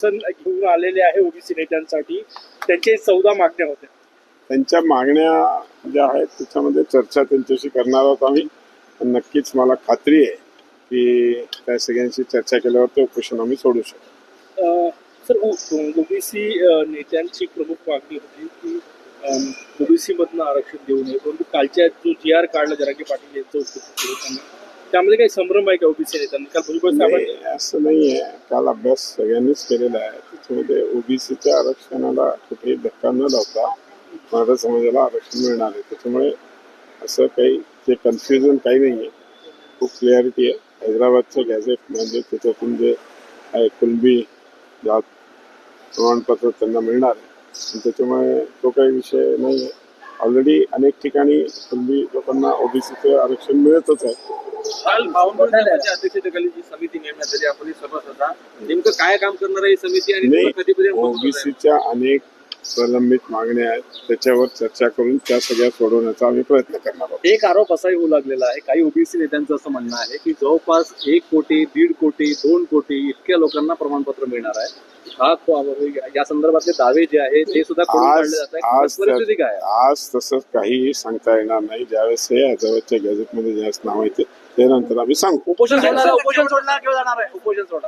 घेऊन आलेले आहे ओबीसी नेत्यांसाठी, त्यांचे 14 मागण्या होत्या. त्यांच्या मागण्या ज्या आहेत त्याच्यामध्ये चर्चा त्यांच्याशी करणार आहोत आम्ही. नक्कीच मला खात्री आहे की त्या सगळ्यांशी चर्चा केल्यावर ते उपोषण आम्ही सोडू शकतो. सर, ओबीसी नेत्यांची प्रमुख मागणी होती की ओबीसी मधनं आरक्षण देऊ नये, परंतु कालच्या जो GR काढला जरांगे पाटील यांचं उपस्थित त्यामध्ये काही संभ्रम आहे का ओबीसी नेत्यांनी? काल भुजबळ साहेबांनी असं नाही आहे. काल अभ्यास सगळ्यांनीच केलेला आहे. त्याच्यामध्ये ओबीसीच्या आरक्षणाला कुठेही धक्का न लावता मराठा समाजाला आरक्षण मिळणार आहे. त्याच्यामुळे असं काही जे कन्फ्युजन काही नाही आहे, खूप क्लिअरिटी आहे. हैदराबादचं गॅझेट म्हणजे त्याच्यातून जे आहे कुणबी जात प्रमाणपत्र त्यांना मिळणार आहे. त्याच्यामुळे तो काही विषय नाही आहे. ऑलरेडी अनेक ठिकाणी कुणबी लोकांना ओबीसीचं आरक्षण मिळतच आहे. काल फाउंडेशनच्या अध्यक्षतेखाली जी समिती नेमण्यात आली, आपण सभासद नेमकं काय काम करणार आहे ही समिती आणि कधीपर्यंत? ओबीसीच्या अनेक प्रलंबित मागण्या आहेत, त्याच्यावर चर्चा करून त्या सगळ्या सोडवण्याचा आम्ही प्रयत्न करणार आहोत. एक आरोप असाही होऊ लागलेला आहे, काही ओबीसी नेत्यांचं असं म्हणणं आहे की जवळपास 1 कोटी, 1.5 कोटी, 2 कोटी इतक्या लोकांना प्रमाणपत्र मिळणार आहे. या संदर्भातले दावे जे आहे ते सुद्धा करून काढले जात आहेत. परिस्थिती काय आहे आज? तसं काहीही सांगता येणार नाही. ज्यावेळेस हे हैदराबादच्या गॅझेटमध्ये ज्यावेळेस नाव येते ते नंतर आम्ही सांगू. उपोषण सोडणार किंवा जाणार आहे? उपोषण सोडा.